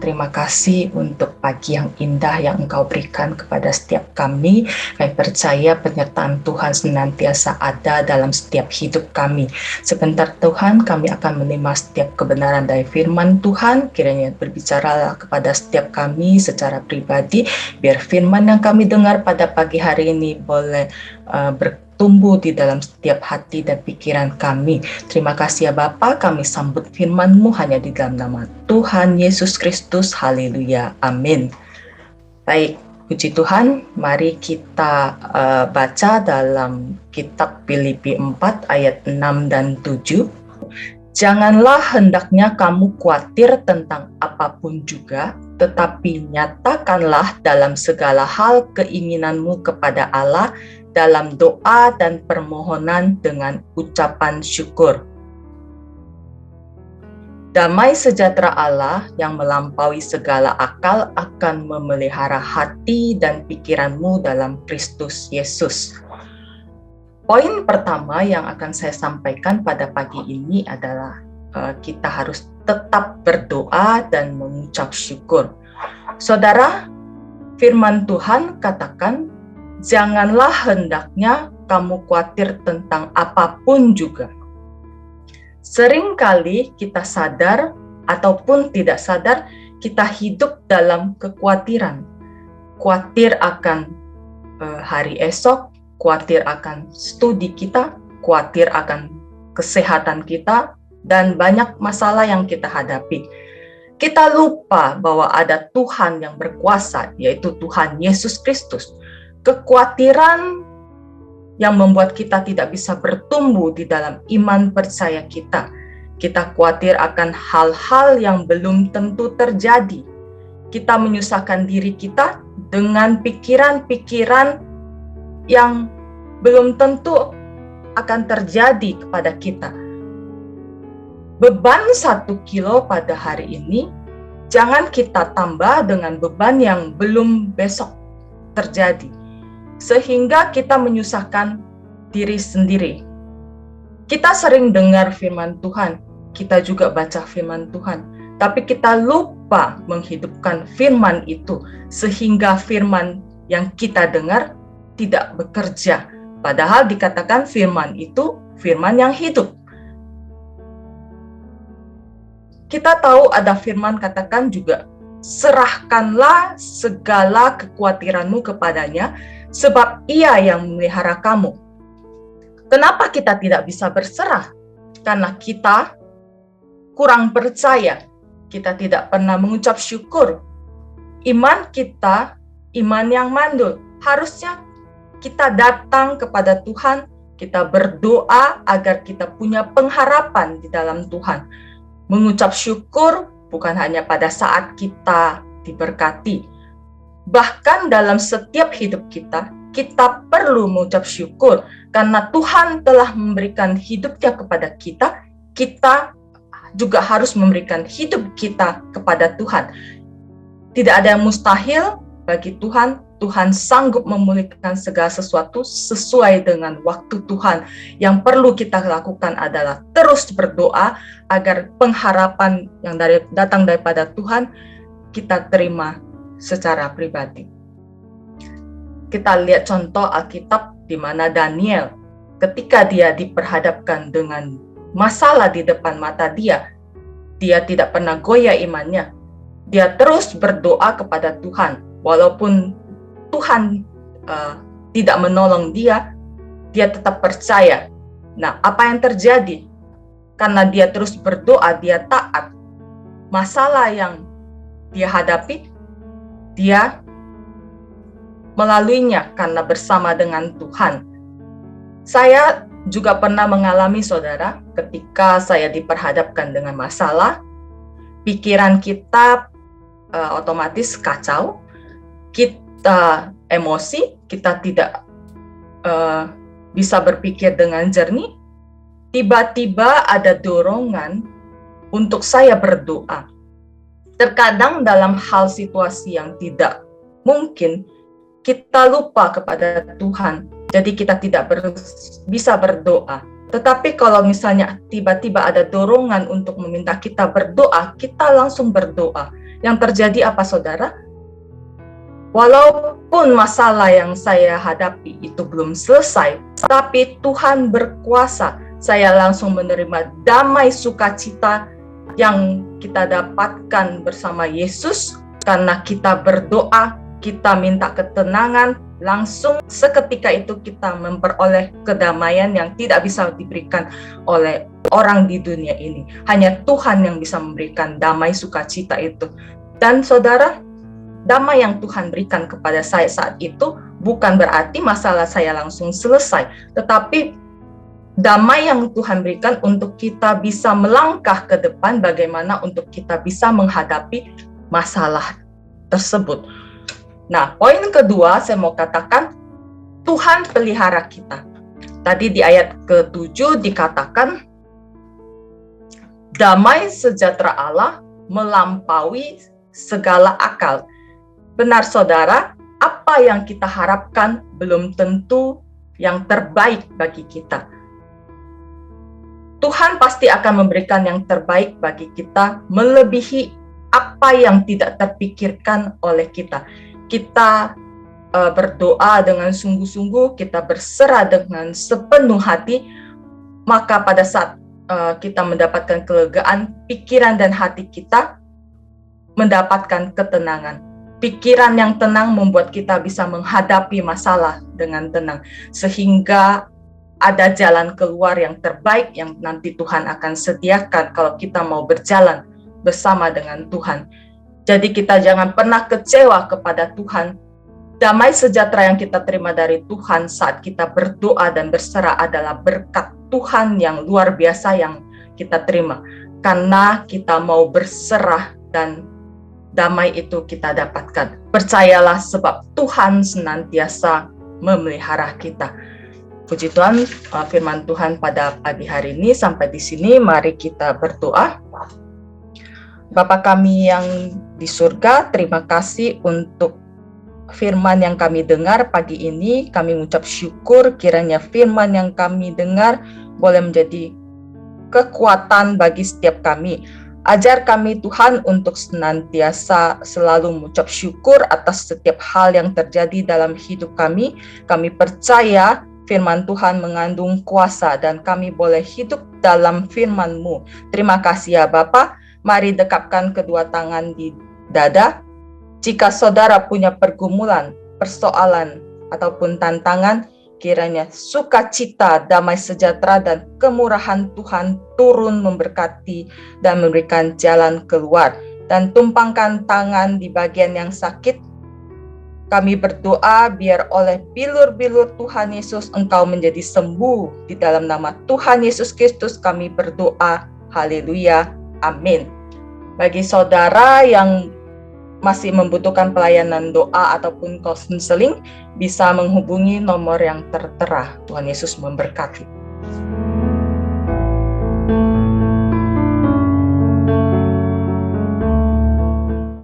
terima kasih untuk pagi yang indah yang Engkau berikan kepada setiap kami. Kami percaya penyertaan Tuhan senantiasa ada dalam setiap hidup kami. Sebentar Tuhan, kami akan menerima setiap kebenaran dari firman Tuhan. Kiranya berbicaralah kepada setiap kami secara pribadi, biar firman yang kami dengar pada pagi hari ini boleh bertumbuh di dalam setiap hati dan pikiran kami. Terima kasih ya Bapa, kami sambut firman-Mu hanya di dalam nama Tuhan Yesus Kristus. Haleluya, amin. Baik, puji Tuhan, mari kita baca dalam kitab Filipi 4 ayat 6 dan 7. Janganlah hendaknya kamu khawatir tentang apapun juga, tetapi nyatakanlah dalam segala hal keinginanmu kepada Allah dalam doa dan permohonan dengan ucapan syukur. Damai sejahtera Allah yang melampaui segala akal akan memelihara hati dan pikiranmu dalam Kristus Yesus. Poin pertama yang akan saya sampaikan pada pagi ini adalah kita harus tetap berdoa dan mengucap syukur. Saudara, firman Tuhan katakan, janganlah hendaknya kamu khawatir tentang apapun juga. Seringkali kita sadar ataupun tidak sadar, kita hidup dalam kekhawatiran. Khawatir akan hari esok, khawatir akan studi kita, khawatir akan kesehatan kita, dan banyak masalah yang kita hadapi. Kita lupa bahwa ada Tuhan yang berkuasa, yaitu Tuhan Yesus Kristus. Kekhawatiran yang membuat kita tidak bisa bertumbuh di dalam iman percaya kita. Kita khawatir akan hal-hal yang belum tentu terjadi. Kita menyusahkan diri kita dengan pikiran-pikiran yang belum tentu akan terjadi kepada kita. Beban 1 kilo pada hari ini, jangan kita tambah dengan beban yang belum besok terjadi. Sehingga kita menyusahkan diri sendiri. Kita sering dengar firman Tuhan, kita juga baca firman Tuhan, tapi kita lupa menghidupkan firman itu, sehingga firman yang kita dengar tidak bekerja. Padahal dikatakan firman itu firman yang hidup. Kita tahu ada firman katakan juga, serahkanlah segala kekhawatiranmu kepadanya, sebab Ia yang memelihara kamu. Kenapa kita tidak bisa berserah? Karena kita kurang percaya. Kita tidak pernah mengucap syukur. Iman kita, iman yang mandul. Harusnya kita datang kepada Tuhan, kita berdoa agar kita punya pengharapan di dalam Tuhan. Mengucap syukur bukan hanya pada saat kita diberkati. Bahkan dalam setiap hidup kita, kita perlu mengucap syukur. Karena Tuhan telah memberikan hidupnya kepada kita, kita juga harus memberikan hidup kita kepada Tuhan. Tidak ada yang mustahil bagi Tuhan. Tuhan sanggup memulihkan segala sesuatu sesuai dengan waktu Tuhan. Yang perlu kita lakukan adalah terus berdoa agar pengharapan yang datang daripada Tuhan kita terima secara pribadi. Kita lihat contoh Alkitab di mana Daniel ketika dia diperhadapkan dengan masalah di depan mata dia tidak pernah goyah imannya. Dia terus berdoa kepada Tuhan walaupun Tuhan tidak menolong dia tetap percaya. Nah, apa yang terjadi? Karena dia terus berdoa, dia taat. Masalah yang dia hadapi, dia melaluinya karena bersama dengan Tuhan. Saya juga pernah mengalami, saudara, ketika saya diperhadapkan dengan masalah, pikiran kita otomatis kacau, kita emosi, kita tidak bisa berpikir dengan jernih. Tiba-tiba ada dorongan untuk saya berdoa. Terkadang dalam hal situasi yang tidak mungkin, kita lupa kepada Tuhan. Jadi kita tidak bisa berdoa. Tetapi kalau misalnya tiba-tiba ada dorongan untuk meminta kita berdoa, kita langsung berdoa. Yang terjadi apa saudara? Walaupun masalah yang saya hadapi itu belum selesai, tapi Tuhan berkuasa. Saya langsung menerima damai sukacita yang kita dapatkan bersama Yesus karena kita berdoa, kita minta ketenangan, langsung seketika itu kita memperoleh kedamaian yang tidak bisa diberikan oleh orang di dunia ini. Hanya Tuhan yang bisa memberikan damai sukacita itu. Dan saudara, damai yang Tuhan berikan kepada saya saat itu bukan berarti masalah saya langsung selesai, tetapi damai yang Tuhan berikan untuk kita bisa melangkah ke depan bagaimana untuk kita bisa menghadapi masalah tersebut. Nah, poin kedua saya mau katakan, Tuhan pelihara kita. Tadi di ayat ke-7 dikatakan, damai sejahtera Allah melampaui segala akal. Benar saudara, apa yang kita harapkan belum tentu yang terbaik bagi kita. Tuhan pasti akan memberikan yang terbaik bagi kita, melebihi apa yang tidak terpikirkan oleh kita. Kita berdoa dengan sungguh-sungguh, kita berserah dengan sepenuh hati, maka pada saat kita mendapatkan kelegaan, pikiran dan hati kita mendapatkan ketenangan. Pikiran yang tenang membuat kita bisa menghadapi masalah dengan tenang, sehingga ada jalan keluar yang terbaik yang nanti Tuhan akan sediakan kalau kita mau berjalan bersama dengan Tuhan. Jadi kita jangan pernah kecewa kepada Tuhan. Damai sejahtera yang kita terima dari Tuhan saat kita berdoa dan berserah adalah berkat Tuhan yang luar biasa yang kita terima. Karena kita mau berserah dan damai itu kita dapatkan. Percayalah sebab Tuhan senantiasa memelihara kita. Puji Tuhan, firman Tuhan pada pagi hari ini sampai di sini. Mari kita berdoa. Bapa kami yang di surga, terima kasih untuk firman yang kami dengar pagi ini. Kami mengucap syukur kiranya firman yang kami dengar boleh menjadi kekuatan bagi setiap kami. Ajar kami Tuhan untuk senantiasa selalu mengucap syukur atas setiap hal yang terjadi dalam hidup kami. Kami percaya firman Tuhan mengandung kuasa dan kami boleh hidup dalam firman-Mu. Terima kasih ya Bapa. Mari dekapkan kedua tangan di dada. Jika saudara punya pergumulan, persoalan, ataupun tantangan, kiranya sukacita, damai sejahtera, dan kemurahan Tuhan turun memberkati dan memberikan jalan keluar. Dan tumpangkan tangan di bagian yang sakit. Kami berdoa biar oleh bilur-bilur Tuhan Yesus engkau menjadi sembuh. Di dalam nama Tuhan Yesus Kristus kami berdoa. Haleluya. Amin. Bagi saudara yang masih membutuhkan pelayanan doa ataupun konseling, bisa menghubungi nomor yang tertera. Tuhan Yesus memberkati.